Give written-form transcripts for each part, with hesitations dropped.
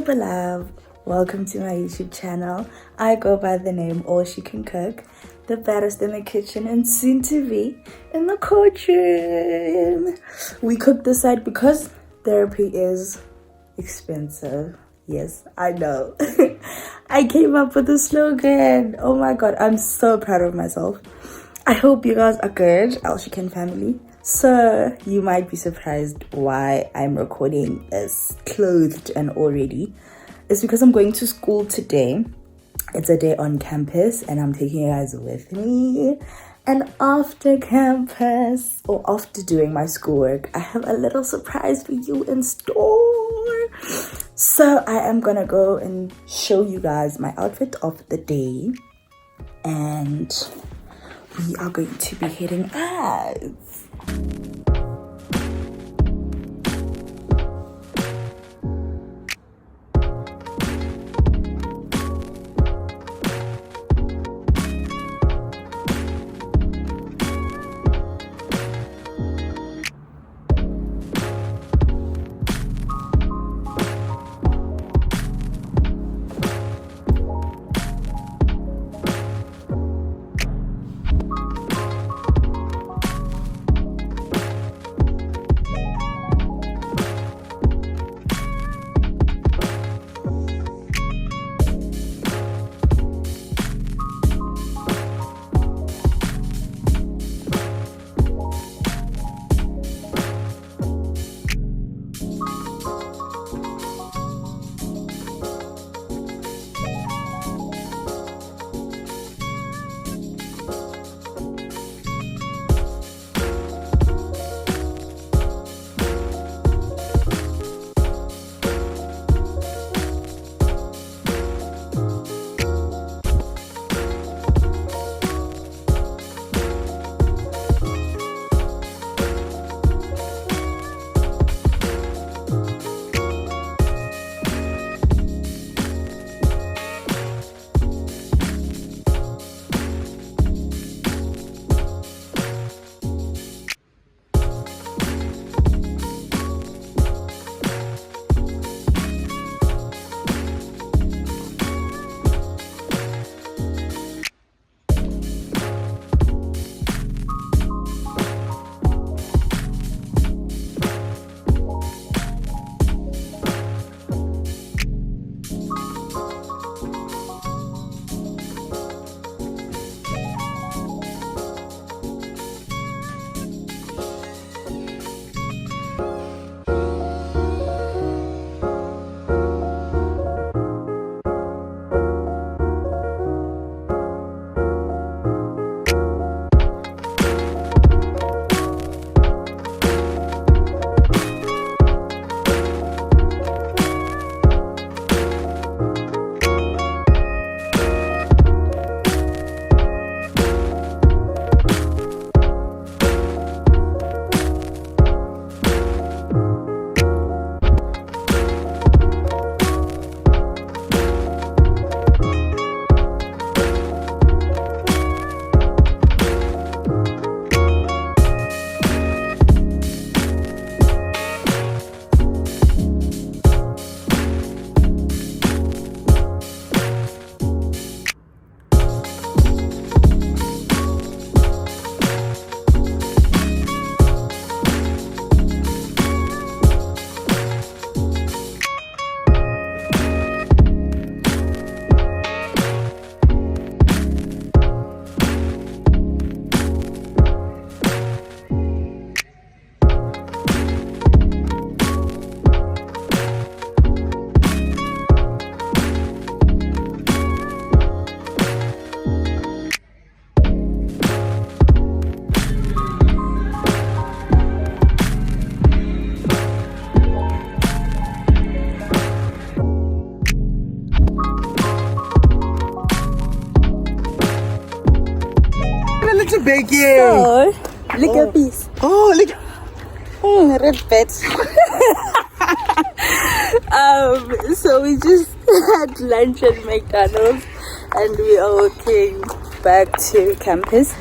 beloved, welcome to my YouTube channel. I go by the name All She Can Cook, the baddest in the kitchen and soon to be in the courtroom. We cook this side because therapy is expensive. Yes, I know. I came up with the slogan. Oh my god, I'm so proud of myself. I hope you guys are good, All She Can family. So you might be surprised why I'm recording as clothed and already. It's because I'm going to school today. It's a day on campus and I'm taking you guys with me. And after campus, or after doing my schoolwork, I have a little surprise for you in store. So I am gonna go and show you guys my outfit of the day. And we are going to be heading out. Baking. So, lick a piece. Oh, lick. Red bit. So we just had lunch at McDonald's and we are walking back to campus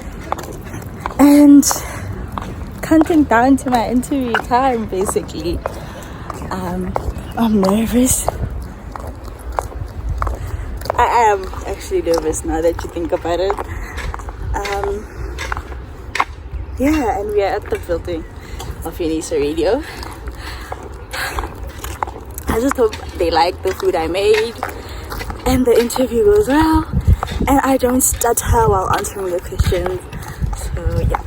and counting down to my interview time basically. I'm nervous I am actually nervous now that you think about it. Yeah, and we are at the building of Unisa Radio. I just hope they like the food I made and the interview goes well and I don't stutter while answering the questions. So yeah.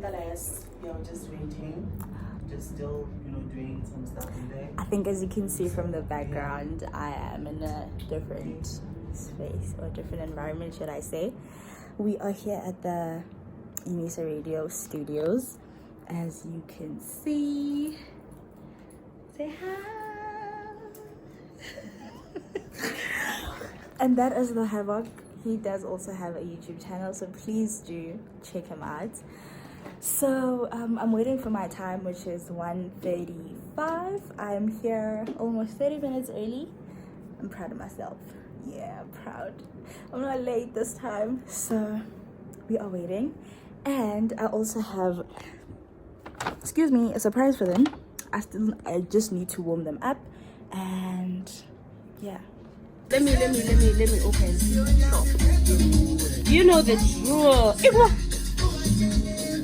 Nonetheless, we are just waiting, just still, doing some stuff in there. I think as you can see from the background, I am in a different space or different environment, should I say. We are here at the Unisa Radio studios. As you can see, say hi. And that is the Havoc. He does also have a YouTube channel, so please do check him out. So I'm waiting for my time, which is 1:35. I'm here almost 30 minutes early. I'm proud of myself. Yeah, I'm proud. I'm not late this time. So we are waiting. And I also have, excuse me, a surprise for them. I just need to warm them up. And yeah. Let me open. You know the drill.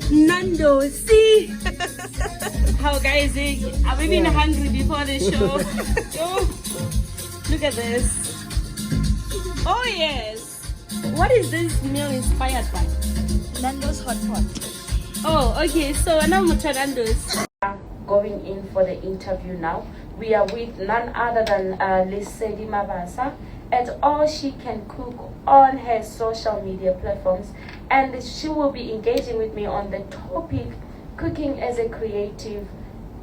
Nando, see how guys are we been hungry before the show? Oh, look at this. Oh yes. What is this meal inspired by? Nando's hot pot. Oh, okay. So now Nando's going in for the interview now. We are with none other than Lesedi Mabasa at All She Can Cook on her social media platforms, and she will be engaging with me on the topic cooking as a creative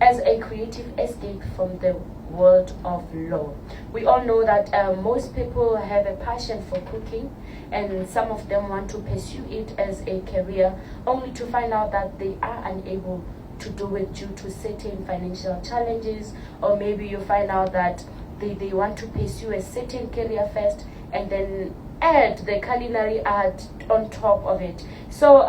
escape from the world of law. We all know that most people have a passion for cooking, and some of them want to pursue it as a career, only to find out that they are unable to do it due to certain financial challenges, or maybe you find out that they want to pursue a certain career first and then add the culinary art on top of it. So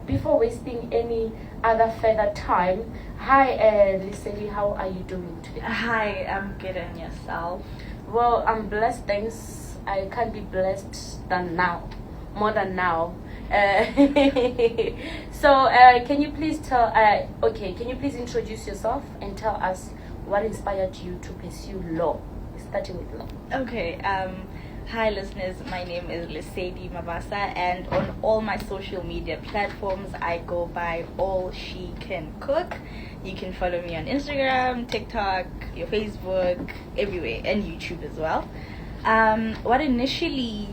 before wasting any other further time, hi Liseli, how are you doing today? Hi, I'm good, and yourself? Well, I'm blessed. Thanks. I can't be blessed than now, more than now. So can you please can you please introduce yourself and tell us what inspired you to pursue law, starting with law? Okay, hi listeners, my name is Lesedi Mabasa, and on all my social media platforms I go by All She Can Cook. You can follow me on Instagram, TikTok, your Facebook, everywhere, and YouTube as well. What initially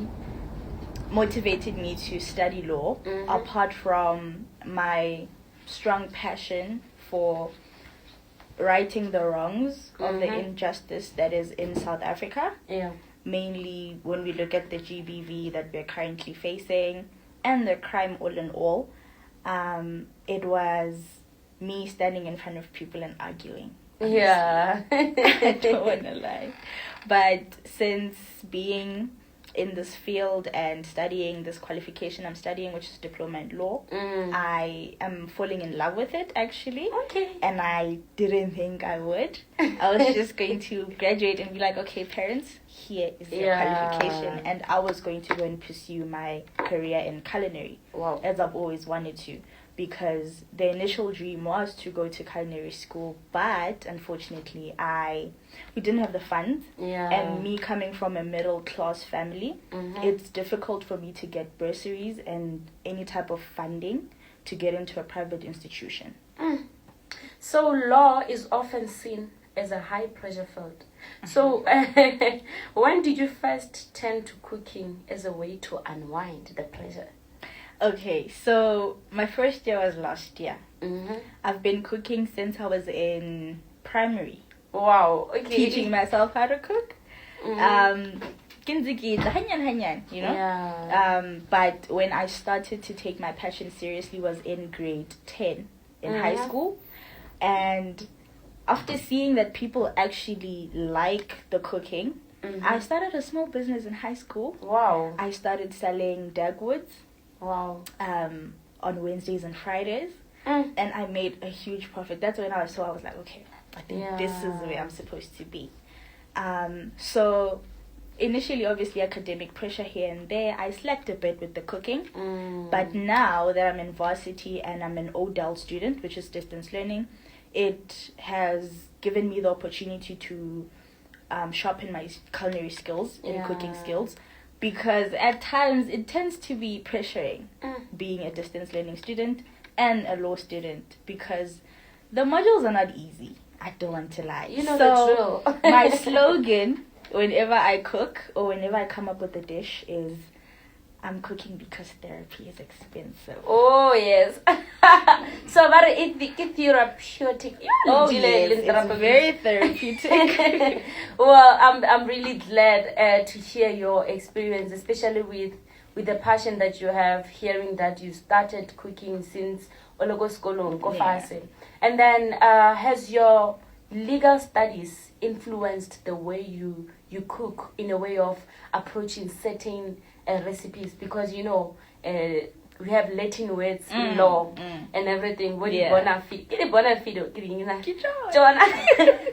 motivated me to study law, apart from my strong passion for righting the wrongs of the injustice that is in South Africa, mainly when we look at the GBV that we're currently facing and the crime all in all, it was me standing in front of people and arguing. Yeah. I don't want to lie. But since being in this field and studying this qualification I'm studying, which is diploma in law, I am falling in love with it actually. Okay. And I didn't think I would. I was just going to graduate and be like, okay, parents, here is your qualification, and I was going to go and pursue my career in culinary. Wow. As I've always wanted to, because the initial dream was to go to culinary school, but unfortunately we didn't have the funds. And me coming from a middle class family, it's difficult for me to get bursaries and any type of funding to get into a private institution. So law is often seen as a high pressure field. So when did you first turn to cooking as a way to unwind the pressure? Okay, so my first year was last year. I've been cooking since I was in primary. Wow. Okay. teaching myself how to cook. Kinziki, hanyan, you know. Yeah. But when I started to take my passion seriously was in grade 10 in high school, and after seeing that people actually like the cooking, I started a small business in high school. Wow. I started selling dagwoods Wow. on Wednesdays and Fridays, and I made a huge profit. That's when I was like, okay, I think this is where I'm supposed to be. So initially, obviously, academic pressure here and there. I slacked a bit with the cooking, but now that I'm in varsity and I'm an ODEL student, which is distance learning, it has given me the opportunity to sharpen my culinary skills and cooking skills, because at times it tends to be pressuring being a distance learning student and a law student, because the modules are not easy. I don't want to lie. You know the drill. My slogan whenever I cook or whenever I come up with a dish is, I'm cooking because therapy is expensive. Oh yes. So very it's therapeutic. Oh yes, it's very therapeutic. Well, I'm really glad to hear your experience, especially with the passion that you have, hearing that you started cooking since Ologo Skolong Kofase. And then has your legal studies influenced the way you cook, in a way of approaching certain recipes? Because we have Latin words, law, and everything. What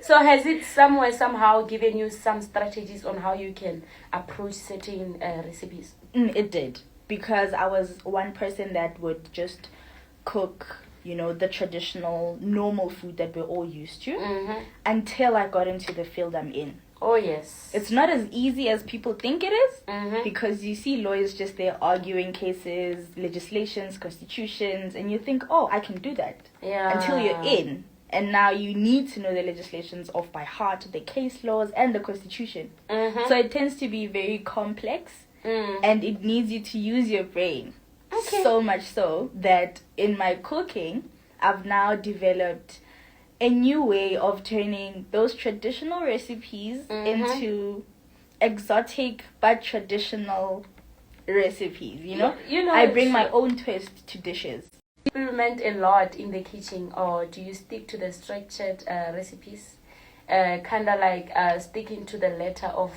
So has it somehow given you some strategies on how you can approach certain recipes? It did, because I was one person that would just cook, the traditional normal food that we're all used to, until I got into the field I'm in. Oh yes. It's not as easy as people think it is, because you see lawyers just there arguing cases, legislations, constitutions, and you think, oh, I can do that. Yeah. Until you're in, and now you need to know the legislations off by heart, the case laws, and the constitution. So it tends to be very complex, and it needs you to use your brain. Okay. So much so that in my cooking, I've now developed a new way of turning those traditional recipes into exotic but traditional recipes. I bring my own twist to dishes. Experiment a lot in the kitchen, or do you stick to the structured recipes, kind of like sticking to the letter of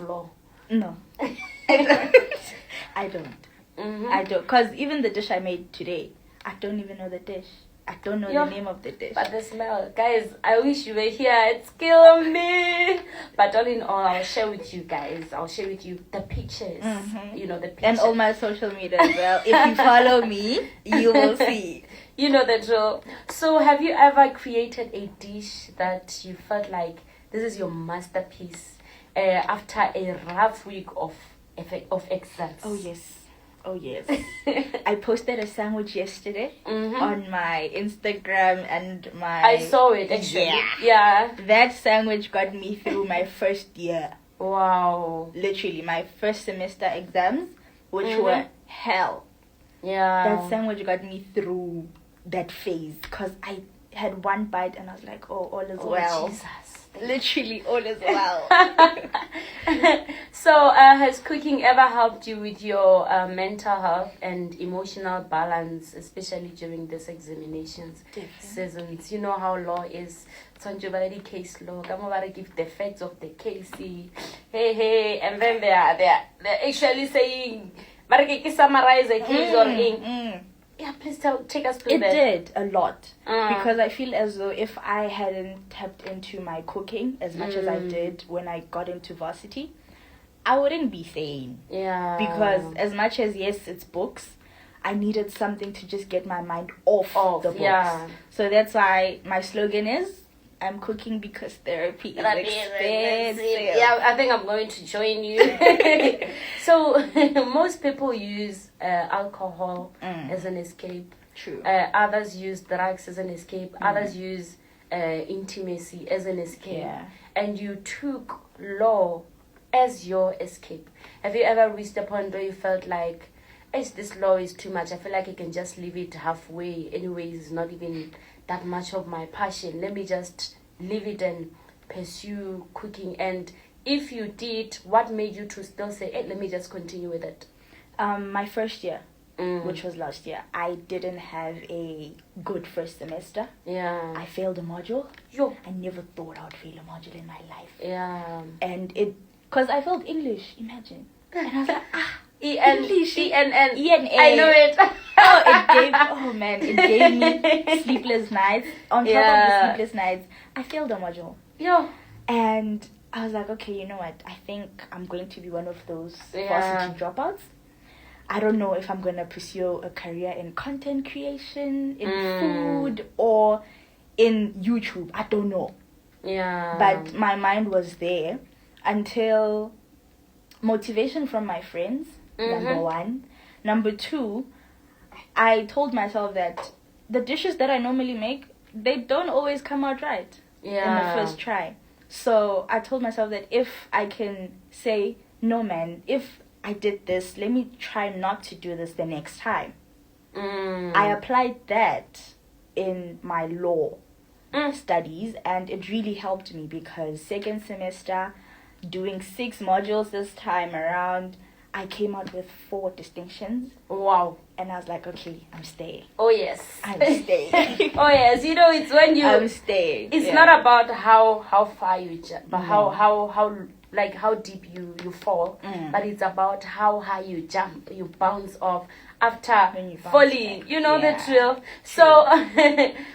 law? No. I don't. I don't, because even the dish I made today, I don't even know the dish. I don't know the name of the dish. But the smell, guys, I wish you were here. It's killing me. But all in all, I'll share with you guys. I'll share with you the pictures. The pictures. And all my social media as well. If you follow me, you will see. You know the drill. So have you ever created a dish that you felt like this is your masterpiece after a rough week of exams? Oh yes. I posted a sandwich yesterday on my Instagram and my... I saw it actually. Yeah. That sandwich got me through my first year. Wow. Literally, my first semester exams, which were hell. Yeah. That sandwich got me through that phase, because I had one bite and I was like, oh, all is well. Jesus. Literally, all is well. So, has cooking ever helped you with your mental health and emotional balance, especially during these examinations seasons? You know how law is. Sanjubari case law. Kamobari give the facts of the case. Hey, and then they're actually saying, "Bariki summarize a case or in." Yeah, please take us through that. It did a lot, because I feel as though if I hadn't tapped into my cooking as much as I did when I got into varsity, I wouldn't be sane. Yeah. Because as much as, yes, it's books, I needed something to just get my mind off the books. Yeah. So that's why my slogan is, I'm cooking because therapy is expensive. Yeah, I think I'm going to join you. So most people use alcohol as an escape. True. Others use drugs as an escape. Others use intimacy as an escape. Yeah. And you took law as your escape. Have you ever reached a point where you felt like, this law is too much, I feel like I can just leave it halfway, anyways, it's not even that much of my passion, let me just leave it and pursue cooking? And if you did, what made you to still say, hey, let me just continue with it? My first year, which was last year, I didn't have a good first semester. Yeah. I failed a module. Yo. I never thought I would fail a module in my life. Yeah. And because I failed English, imagine. And I was like, English. E-N-N. E-N-A. I know it. It gave me sleepless nights. On top of the sleepless nights, I failed a module. Yo. And I was like, okay, you know what? I think I'm going to be one of those varsity dropouts. I don't know if I'm going to pursue a career in content creation, in food, or in YouTube. I don't know. Yeah. But my mind was there until motivation from my friends, number one. Number two, I told myself that the dishes that I normally make, they don't always come out right in the first try. So I told myself that if I can say, no man, if I did this, let me try not to do this the next time. I applied that in my law studies, and it really helped me because second semester, doing 6 modules this time around, I came out with 4 distinctions. Wow. And I was like, okay, I'm staying. Oh, yes. I'm staying. Oh, yes. You know, it's when you... I'm staying. It's not about how far you jump, but how deep you fall. But it's about how high you jump, you bounce off after falling. You know the drill. So,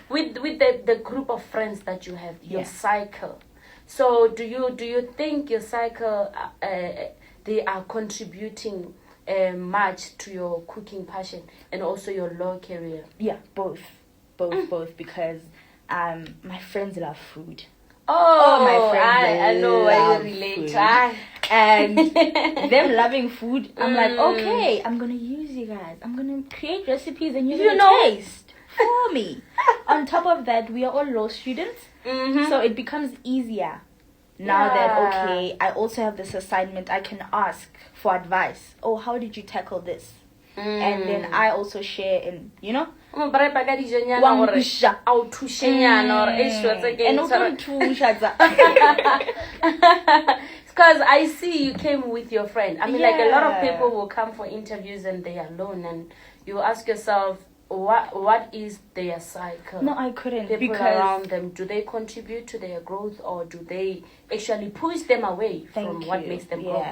with the group of friends that you have, your cycle. So, do you think your cycle... they are contributing much to your cooking passion and also your law career? Yeah, both, because my friends love food. Oh, my friends, I know why you relate. And them loving food, I'm like, okay, I'm gonna use you guys. I'm gonna create recipes and you're gonna taste for me. On top of that, we are all law students, so it becomes easier. Now that, okay, I also have this assignment, I can ask for advice. Oh, how did you tackle this? And then I also share in, you know? Because I see you came with your friend. I mean, like a lot of people will come for interviews and they are alone, and you ask yourself, what is their cycle? No, I couldn't. People around them, do they contribute to their growth, or do they actually push them away from what makes them grow?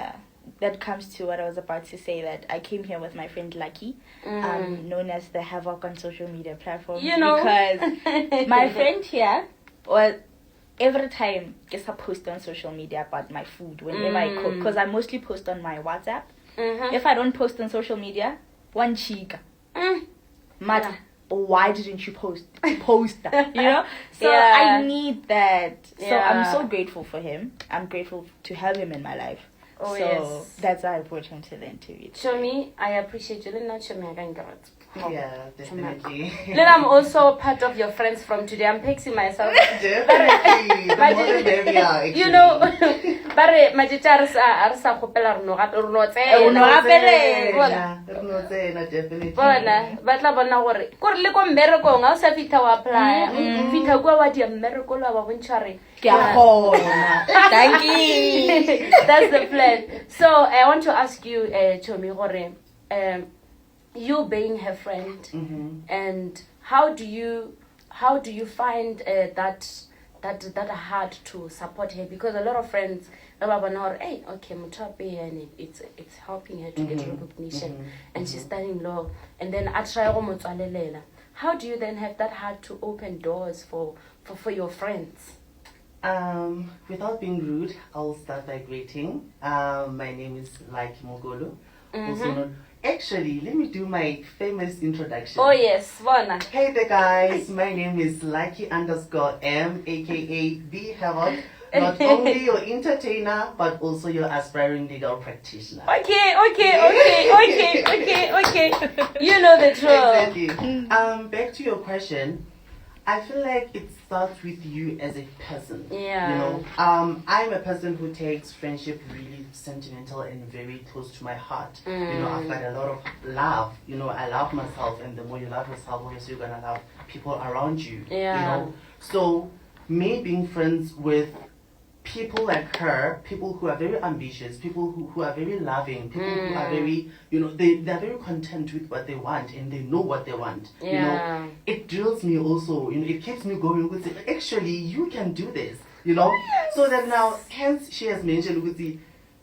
That comes to what I was about to say, that I came here with my friend Lucky, known as the Havoc on social media platforms. You know, because my friend here, every time I post on social media about my food whenever I cook, because I mostly post on my WhatsApp. If I don't post on social media, one chica. Why didn't you post that? You know? So I need that. So I'm so grateful for him. I'm grateful to have him in my life. Oh, so that's why I brought him to the interview. Show me, I appreciate you. Yeah, definitely. Then I'm also part of your friends from today. I'm pixing myself. Definitely. The more the merrier, actually. You know, but my teachers are so popular. Definitely. But la bona gore ko re le ko mmereko nga o sa fitha wa apply fitha kwa wa di mmereko la ba bontshare thank you. That's the plan. So I want to ask you, Chomi gore, you being her friend, and how do you find that hard to support her? Because a lot of friends, hey, okay, and it's helping her to get recognition, and she's studying law, and then I try how do you then have that heart to open doors for your friends? Without being rude, I'll start by greeting. My name is Like Mogolo. Also known. Actually, let me do my famous introduction. Oh yes, Vana. Hey there guys, my name is Lucky_M, aka The Havoc. Not only your entertainer, but also your aspiring legal practitioner. Okay. You know the truth. Exactly. Back to your question. I feel like it starts with you as a person. Yeah. You know, I'm a person who takes friendship really sentimental and very close to my heart. You know, I've got a lot of love. You know, I love myself, and the more you love yourself, obviously you're gonna love people around you. Yeah. You know, so me being friends with people like her, people who are very ambitious, people who are very loving, people who are very, they're very content with what they want and they know what they want. Yeah. It drills me also, it keeps me going with it. Actually, you can do this, So that now, hence she has mentioned with the,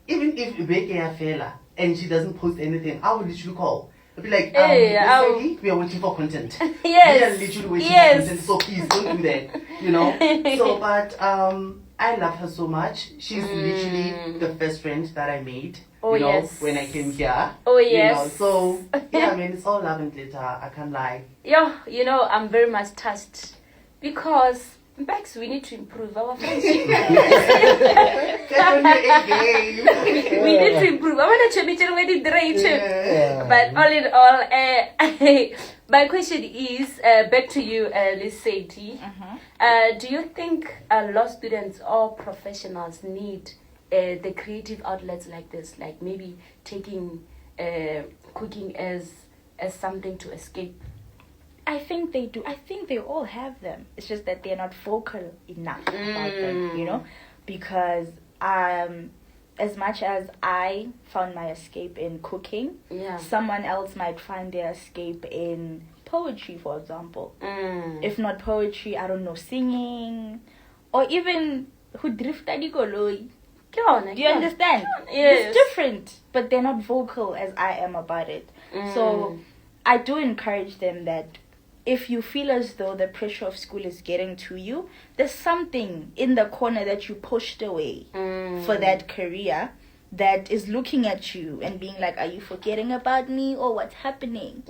even if Beke fella and she doesn't post anything, I will literally call. I'll be like, Lady, we are waiting for content. Yes. We are literally waiting for content, so please don't do that, So, but I love her so much. She's literally the first friend that I made, yes. when I came here. Oh, yes. So, yeah, I mean, it's all love and glitter. I can't lie. Yeah, I'm very much touched because Bex, we need to improve our friendship. Get on your A game. We need to improve. I want to meet you with the right. Yeah. But all in all, my question is back to you, Liseti. Do you think law students or professionals need the creative outlets like this, like maybe taking cooking as something to escape? I think they do. I think they all have them. It's just that they're not vocal enough about them, because as much as I found my escape in cooking, someone else might find their escape in poetry, for example. If not poetry, I don't know, singing, or even who drifted goloi. Do you understand? Yes. It's different, but they're not vocal as I am about it. So I do encourage them that if you feel as though the pressure of school is getting to you, there's something in the corner that you pushed away for that career that is looking at you and being like, are you forgetting about me or what's happening?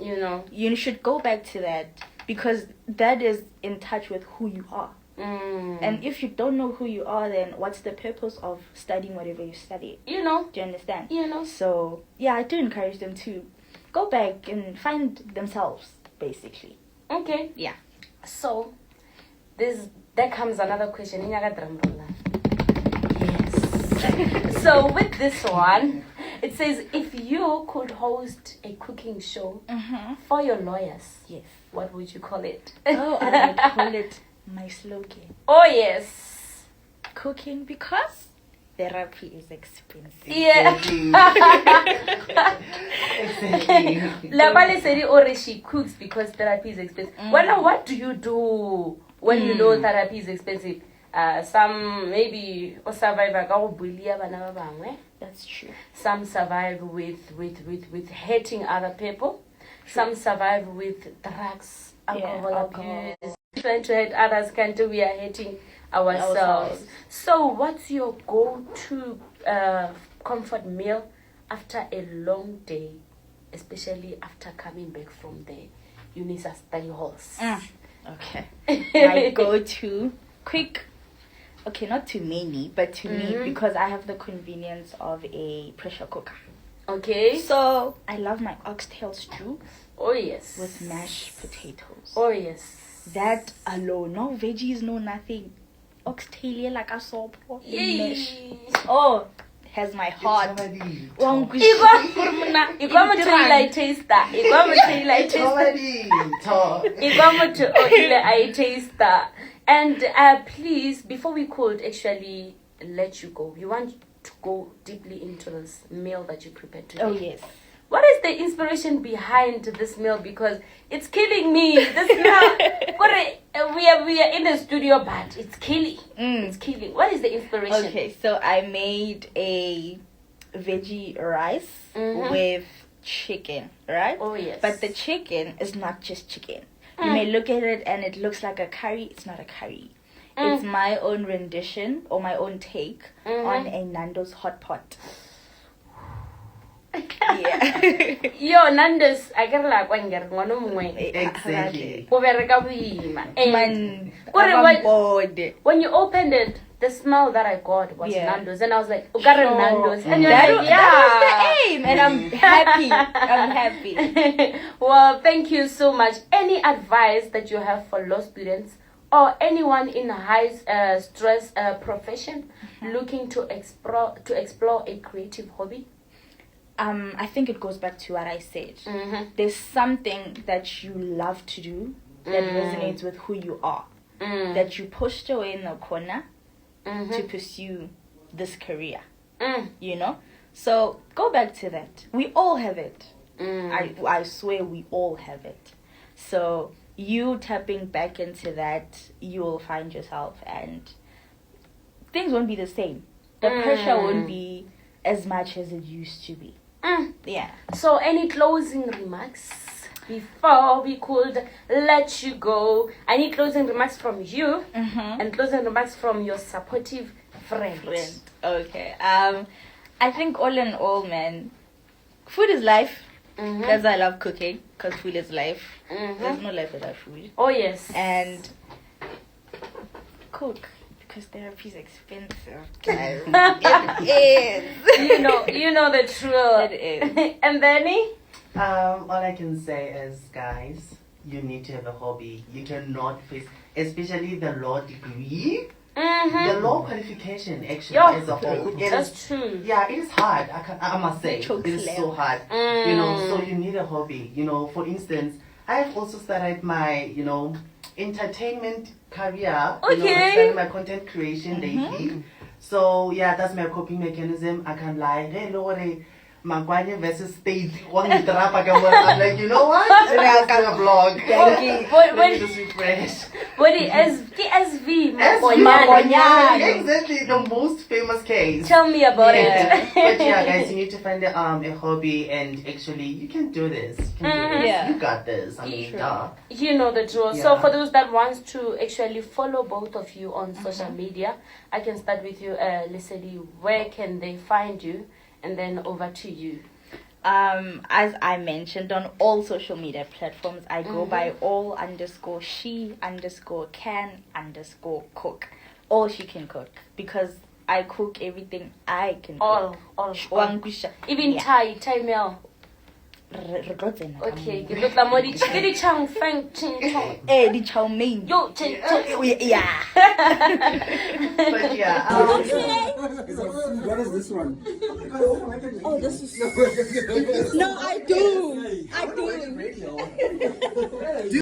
You should go back to that because that is in touch with who you are. And if you don't know who you are, then what's the purpose of studying whatever you study? Do you understand? So, yeah, I do encourage them to go back and find themselves, basically. Okay. Yeah. So, there comes another question. Yes. So, with this one, it says, if you could host a cooking show for your lawyers, yes, what would you call it? Oh, I would call it my slogan. Oh, yes. Cooking because therapy is expensive. Yeah. Exactly. Labale said or she cooks because therapy is expensive. Well, what do you do when you know therapy is expensive? Some maybe survive. That's true. Some survive with hurting other people. True. Some survive with drugs, alcohol abuse. Trying to hurt others until we are hurting ourselves. So, what's your go-to comfort meal after a long day, especially after coming back from the Unisa study halls? Okay. My go-to quick. Okay, not too many, but to me, because I have the convenience of a pressure cooker. Okay. So, I love my oxtail stew. Oh, yes. With mashed potatoes. Oh, yes. That alone. No veggies, no nothing. Oxtail like a soap. Oh, has my heart. And please, before we could actually let you go, we want to go deeply into this meal that you prepared today. Oh, yes. What is the inspiration behind this meal? Because it's killing me. This meal, we are in the studio, but it's killing. It's killing. What is the inspiration? Okay, so I made a veggie rice with chicken, right? Oh, yes. But the chicken is not just chicken. You may look at it and it looks like a curry. It's not a curry. It's my own rendition or my own take on a Nando's hot pot. Yeah. Yo, Nando's, I get like one girl, one Exactly. When you opened it, the smell that I got was Nando's, and I was like, Nando's, and you're that like, yeah, was the aim, and I'm happy. I'm happy. Well, thank you so much. Any advice that you have for law students or anyone in a high stress profession looking to explore a creative hobby? I think it goes back to what I said. There's something that you love to do that resonates with who you are, that you pushed away in the corner, to pursue this career. Mm. You know? So go back to that. We all have it. I swear we all have it. So you tapping back into that, you will find yourself and things won't be the same. The pressure won't be as much as it used to be. Yeah. So any closing remarks before we could let you go? I need closing remarks from you and closing remarks from your supportive friend. Okay. I think all in all, man, food is life. That's why I love cooking, because food is life. There's no life without food. Oh yes. And cook, because therapy is expensive, guys. It is. You know the truth. It is. And Benny? All I can say is, guys, you need to have a hobby. You cannot face, especially the law degree. The law qualification actually as a whole. That's true. Yeah, it is hard. I must say, it is so hard. So you need a hobby. For instance, I have also started my, entertainment career. Okay. I started my content creation lately. So yeah, that's my coping mechanism. I can lie. Hey, Lord, Magwanya versus State. I'm like, you know what? Let's do a blog. Let me just refresh. What is SV? Exactly, the most famous case. Tell me about it. But yeah, guys, you need to find a hobby, and actually, you can do this. You can do this. Yeah. You got this. I mean, duh. You know the drill. Yeah. So for those that want to actually follow both of you on social media, I can start with you, Leslie. Where can they find you? And then over to you. As I mentioned, on all social media platforms, I go by all_she_can_cook. All she can cook, because I cook everything I can cook. All. Even Thai meal. Okay, give it the money. Chicken chang fang ching chong. The chow mein. Yo, ching chong. Yeah. But yeah. What is this one? Oh, this is. No, I do. I do.